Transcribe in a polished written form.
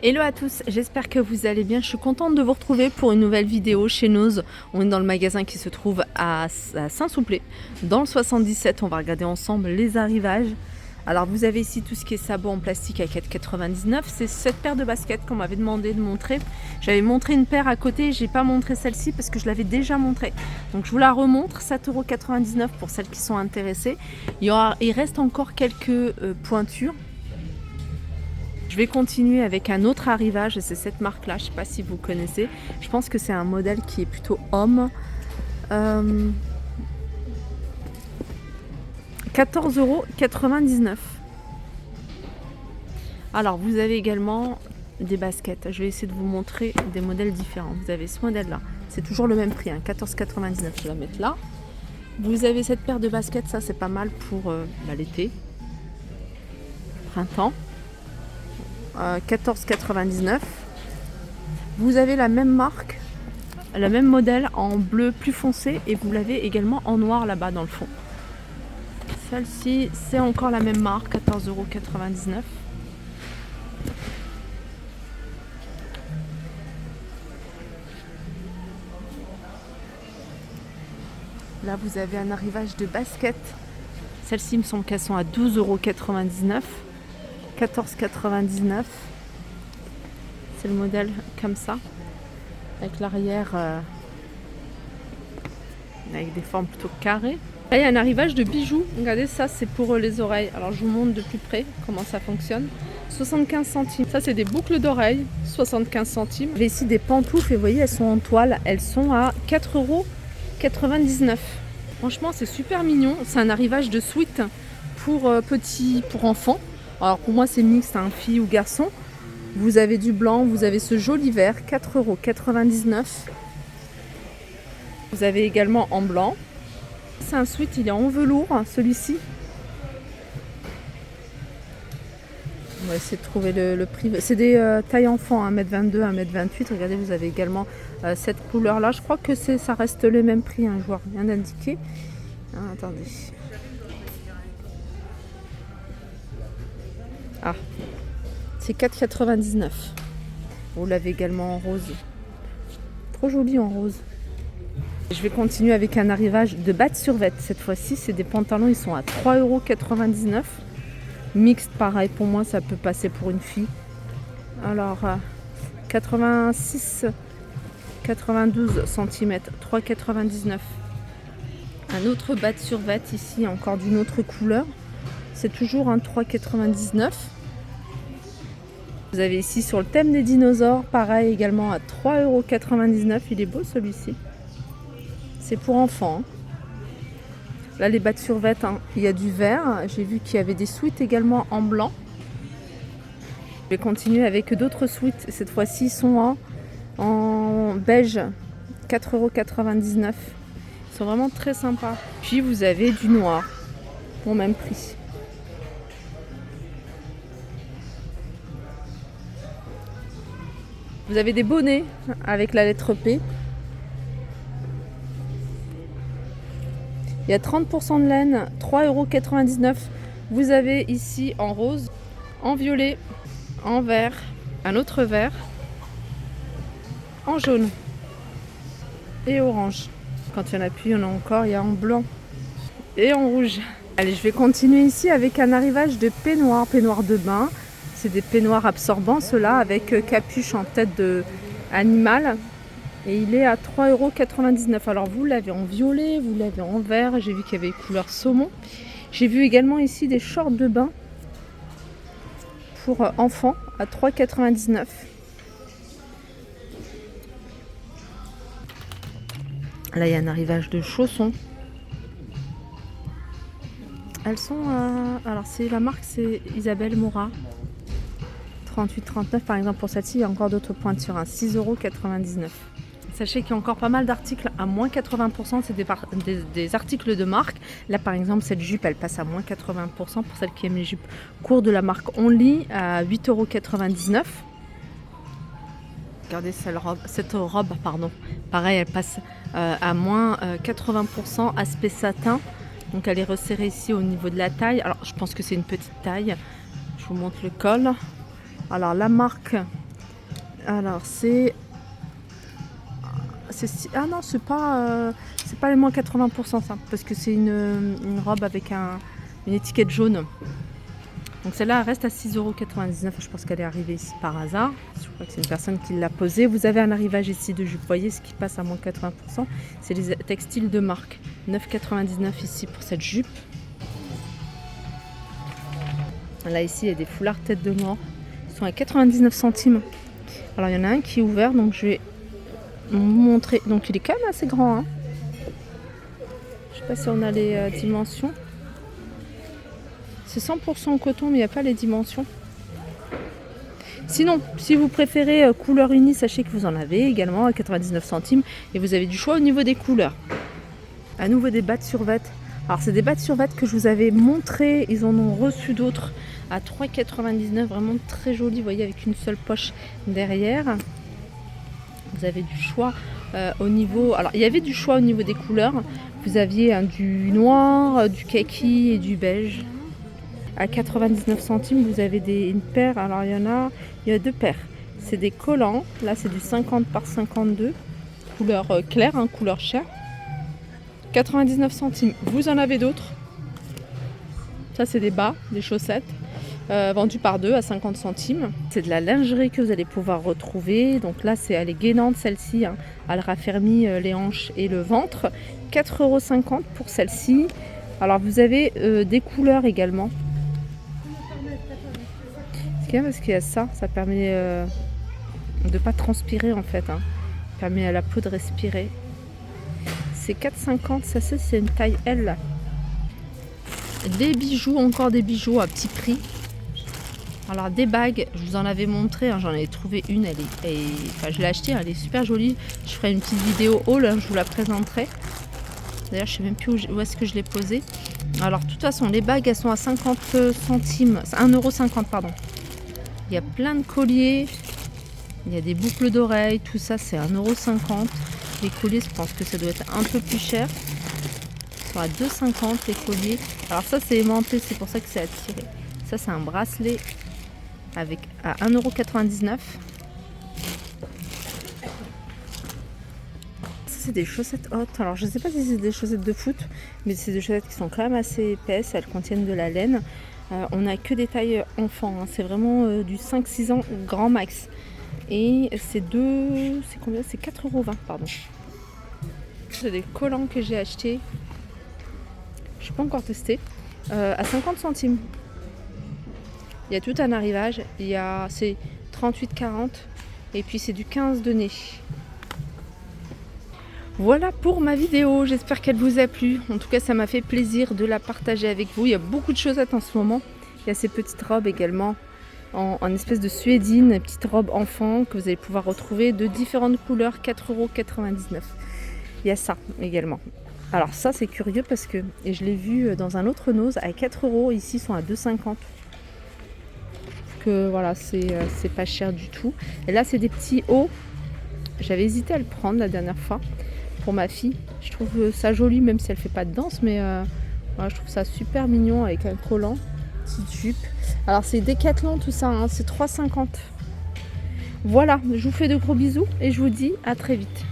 Hello à tous, j'espère que vous allez bien. Je suis contente de vous retrouver pour une nouvelle vidéo chez Noz. On est dans le magasin qui se trouve à Saint-Souplé, dans le 77. On va regarder ensemble les arrivages. Alors vous avez ici tout ce qui est sabot en plastique à 4,99 €. C'est cette paire de baskets qu'on m'avait demandé de montrer. J'avais montré une paire à côté, j'ai pas montré celle-ci parce que je l'avais déjà montrée. Donc je vous la remontre, 7,99 € pour celles qui sont intéressées. Il reste encore quelques pointures. Je vais continuer avec un autre arrivage, c'est cette marque-là, je ne sais pas si vous connaissez. Je pense que c'est un modèle qui est plutôt homme. 14,99 €. Alors, vous avez également des baskets. Je vais essayer de vous montrer des modèles différents. Vous avez ce modèle-là. C'est toujours le même prix, hein, 14,99 €. Je vais la mettre là. Vous avez cette paire de baskets, ça c'est pas mal pour l'été, printemps. 14,99 €. Vous avez la même marque, le même modèle en bleu plus foncé et vous l'avez également en noir là-bas dans le fond. Celle-ci, c'est encore la même marque, 14,99 €. Là, vous avez un arrivage de baskets. Celles-ci, il me semble qu'elles sont à 12,99 €. 14,99 €. C'est le modèle comme ça, avec l'arrière avec des formes plutôt carrées. Là, il y a un arrivage de bijoux. Regardez, ça c'est pour les oreilles. Alors je vous montre de plus près comment ça fonctionne. 75 centimes. Ça c'est des boucles d'oreilles, 75 centimes. J'ai ici des pantoufles et vous voyez, elles sont en toile. Elles sont à 4,99 €. Franchement, c'est super mignon. C'est un arrivage de sweat pour pour enfants. Alors pour moi c'est mixte, hein, fille ou garçon. Vous avez du blanc, vous avez ce joli vert, 4,99 €. Vous avez également en blanc. C'est un sweat, il est en velours, celui-ci. On va essayer de trouver le prix. C'est des tailles enfants, 1,22 m, 1,28 m. Regardez, vous avez également cette couleur-là. Je crois que ça reste le même prix, hein, je vois rien d'indiqué. Ah, attendez. Ah, c'est 4,99 €. Vous l'avez également en rose. Trop joli en rose. Je vais continuer avec un arrivage de bas-de-survêt. Cette fois-ci, c'est des pantalons, ils sont à 3,99 €. Mixte, pareil, pour moi, ça peut passer pour une fille. Alors, 92 cm, 3,99 €. Un autre bas-de-survêt ici, encore d'une autre couleur. C'est toujours un 3,99 €. Vous avez ici sur le thème des dinosaures, pareil également à 3,99 €. Il est beau celui-ci. C'est pour enfants. Là, les bas-de-survêt, hein, il y a du vert. J'ai vu qu'il y avait des sweats également en blanc. Je vais continuer avec d'autres sweats. Cette fois-ci, ils sont en beige, 4,99 €. Ils sont vraiment très sympas. Puis, vous avez du noir, au même prix. Vous avez des bonnets avec la lettre P. Il y a 30% de laine, 3,99 €. Vous avez ici en rose, en violet, en vert, un autre vert, en jaune et orange. Quand il n'y en a plus, il y en a encore. Il y a en blanc et en rouge. Allez, je vais continuer ici avec un arrivage de peignoir de bain. C'est des peignoirs absorbants, ceux-là, avec capuche en tête de animal. Et il est à 3,99 €. Alors vous l'avez en violet, vous l'avez en vert. J'ai vu qu'il y avait couleur saumon. J'ai vu également ici des shorts de bain pour enfants à 3,99 €. Là, il y a un arrivage de chaussons. Elles sont... alors, c'est la marque, c'est Isabelle Mora. 38,39 € par exemple. Pour celle-ci, il y a encore d'autres pointures, hein, 6,99 €. Sachez qu'il y a encore pas mal d'articles à moins 80%. C'est des articles de marque. Là, par exemple, cette jupe, elle passe à moins 80%. Pour celles qui aiment les jupes courtes de la marque Only, à 8,99 €. Regardez cette robe, pardon. Pareil, elle passe à moins 80%. Aspect satin. Donc, elle est resserrée ici au niveau de la taille. Alors, je pense que c'est une petite taille. Je vous montre le col. Alors, la marque Alors ah non, c'est pas les moins 80% ça, parce que c'est une robe avec une étiquette jaune. Donc celle-là elle reste à 6,99 €. Je pense qu'elle est arrivée ici par hasard. Je crois que c'est une personne qui l'a posée. Vous avez un arrivage ici de jupe. Vous voyez ce qui passe à moins 80%. C'est les textiles de marque. 9,99 € ici pour cette jupe. Là ici il y a des foulards tête de mort. Ils sont à 99 centimes. Alors il y en a un qui est ouvert, donc je vais vous montrer. Donc il est quand même assez grand. Hein. Je sais pas si on a les dimensions. C'est 100% coton, mais il n'y a pas les dimensions. Sinon, si vous préférez couleur unie, sachez que vous en avez également à 99 centimes. Et vous avez du choix au niveau des couleurs. À nouveau des bas de survêt. Alors c'est des bas de survêt que je vous avais montré. Ils en ont reçu d'autres à 3,99 €. Vraiment très joli, vous voyez, avec une seule poche derrière. Vous avez du choix au niveau... Alors il y avait du choix au niveau des couleurs. Vous aviez du noir, du kaki et du beige. À 99 centimes, vous avez une paire. Alors il y a deux paires. C'est des collants. Là c'est du 50 par 52. Couleur claire, hein, couleur chair. 99 centimes. Vous en avez d'autres. Ça c'est des bas, des chaussettes. Vendus par deux à 50 centimes. C'est de la lingerie que vous allez pouvoir retrouver. Donc là elle est gainante celle-ci. Hein. Elle raffermit les hanches et le ventre. 4,50 € pour celle-ci. Alors vous avez des couleurs également. Parce qu'il y a ça permet de ne pas transpirer en fait. Hein. Ça permet à la peau de respirer. C'est 4,50 €, ça c'est une taille L. Des bijoux, encore des bijoux à petit prix. Alors des bagues, je vous en avais montré, hein, j'en avais trouvé une, je l'ai achetée, elle est super jolie. Je ferai une petite vidéo haul, hein, je vous la présenterai. D'ailleurs je sais même plus où est-ce que je l'ai posée. Alors de toute façon les bagues elles sont à 50 centimes, 1,50 € pardon. Il y a plein de colliers, il y a des boucles d'oreilles, tout ça c'est 1,50 €. Les colliers, je pense que ça doit être un peu plus cher. Ils sont à 2,50 € les colliers. Alors ça c'est aimanté, c'est pour ça que c'est attiré. Ça c'est un bracelet à 1,99 €. Ça c'est des chaussettes hautes. Alors je ne sais pas si c'est des chaussettes de foot, mais c'est des chaussettes qui sont quand même assez épaisses. Elles contiennent de la laine. On n'a que des tailles enfants. Hein. C'est vraiment du 5-6 ans grand max. Et c'est combien? C'est 4,20 € pardon. C'est des collants que j'ai achetés. Je n'ai pas encore testé. À 50 centimes. Il y a tout un arrivage. C'est 38,40 € et puis c'est du 15 de nez. Voilà pour ma vidéo. J'espère qu'elle vous a plu. En tout cas, ça m'a fait plaisir de la partager avec vous. Il y a beaucoup de chaussettes en ce moment. Il y a ces petites robes également en espèce de suédine, une petite robe enfant que vous allez pouvoir retrouver de différentes couleurs, 4,99 €. Il y a ça également. Alors ça c'est curieux parce que je l'ai vu dans un autre Nose à 4 €, ici ils sont à 2,50 €. Que voilà, c'est pas cher du tout. Et là c'est des petits hauts. J'avais hésité à le prendre la dernière fois pour ma fille. Je trouve ça joli même si elle fait pas de danse, mais voilà, je trouve ça super mignon avec un collant. Petite jupe. Alors c'est Decathlon tout ça, hein, c'est 3,50 €. Voilà, je vous fais de gros bisous et je vous dis à très vite.